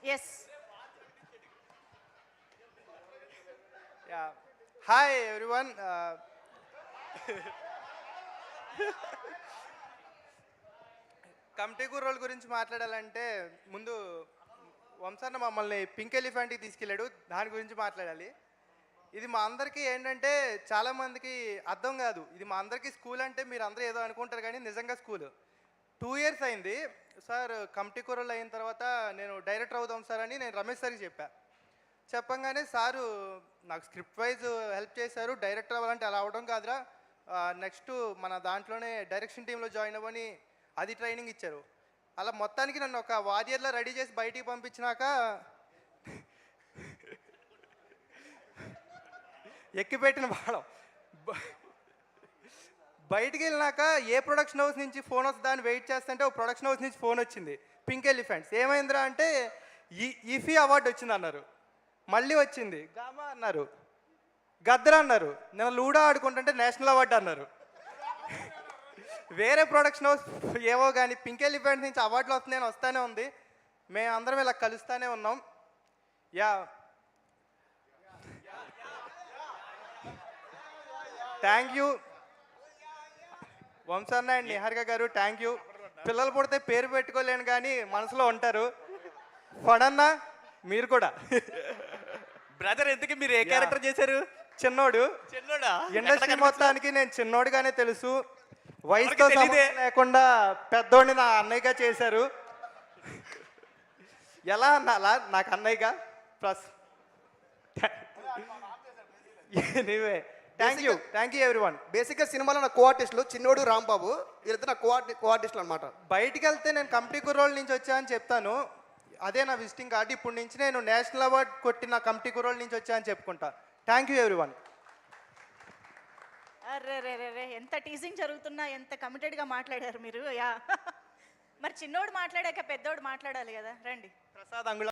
Yes. Yeah. Hi everyone. Committee కుర్రోళ్ళ గురించి మాట్లాడాలంటే ముందు వంశన్న మమ్మల్ని పింక్ ఎలిఫెంట్కి తీసుకెళ్ళాడు, దాని గురించి మాట్లాడాలి. ఇది మా అందరికీ ఏంటంటే చాలామందికి అర్థం కాదు. ఇది మా అందరికీ స్కూల్ అంటే మీరు అందరూ ఏదో అనుకుంటారు, కానీ నిజంగా స్కూల్ 2 years అయింది సార్. కమిటీ కుర్రోళ్ళు అయిన తర్వాత నేను డైరెక్టర్ అవుదాం సార్ అని నేను రమేష్ సార్కి చెప్పంగానే సారు నాకు స్క్రిప్ట్ వైజ్ హెల్ప్ చేశారు. డైరెక్టర్ అవ్వాలంటే అలా అవ్వడం కాదురా, నెక్స్ట్ మన దాంట్లోనే డైరెక్షన్ టీంలో జాయిన్ అవ్వని అది ట్రైనింగ్ ఇచ్చారు. అలా మొత్తానికి నన్ను ఒక వారియర్లో రెడీ చేసి బయటికి పంపించినాక ఎక్కిపెట్టిన బాణం బయటికి వెళ్ళినాక ఏ ప్రొడక్షన్ హౌస్ నుంచి ఫోన్ వస్తుందని వెయిట్ చేస్తుంటే ఒక ప్రొడక్షన్ హౌస్ నుంచి ఫోన్ వచ్చింది, పింక్ ఎలిఫెంట్స్. ఏమైందిరా అంటే ఈఫీ అవార్డు వచ్చింది అన్నారు. మళ్ళీ వచ్చింది గామా అన్నారు, గద్దర్ అన్నారు. నేను లూడో ఆడుకుంటుంటే నేషనల్ అవార్డు అన్నారు. వేరే ప్రొడక్షన్ హౌస్ ఏవో కానీ పింక్ ఎలిఫెంట్స్ నుంచి అవార్డులు వస్తున్నాయని వస్తూనే ఉంది. మేము అందరం ఇలా కలుస్తూనే ఉన్నాం. యా, థ్యాంక్ యూ వంశన్న అండ్ నిహారిక గారు, థ్యాంక్ యూ. పిల్లలు పుడితే పేరు పెట్టుకోలేను కానీ మనసులో ఉంటారు. ఫడన్నా మీరు కూడా. బ్రదర్ ఎందుకు మీరు ఏ క్యారెక్టర్ చేశారు? చిన్నోడు. చిన్నోడా? ఇండస్ట్రీ మొత్తానికి నేను చిన్నోడుగానే తెలుసు. వయసుతో సంబంధం లేకుండా పెద్దోడిని నా అన్నయ్యగా చేశారు. ఎలా అన్నాలా నాకు అన్నయ్యగా plus. Anyway thank you everyone. బేసిక్గా సినిమాలో నా కో ఆర్టిస్టులు చిన్నోడు రాంబాబు, వీళ్ళిద్దరు నా కో ఆర్టిస్టులు అనమాట. బయటికి వెళ్తే నేను కమిటీ కుర్రోళ్ళ నుంచి వచ్చా అని చెప్తాను, అదే నా విజిటింగ్ కార్డు. ఇప్పటి నుంచి నేను నేషనల్ అవార్డు కొట్టిన కమిటీ కుర్రోళ్ళ నుంచి వచ్చా అని చెప్పుకుంటా. Thank you everyone. అరే రే రే రే, ఎంత టీజింగ్ జరుగుతున్నా ఎంత కమిటెడ్గా మాట్లాడారు మీరు. యా. మరి చిన్నోడు మాట్లాడాక పెద్దోడు మాట్లాడాలి కదా, రండి. ప్రసాద్ అంగుళ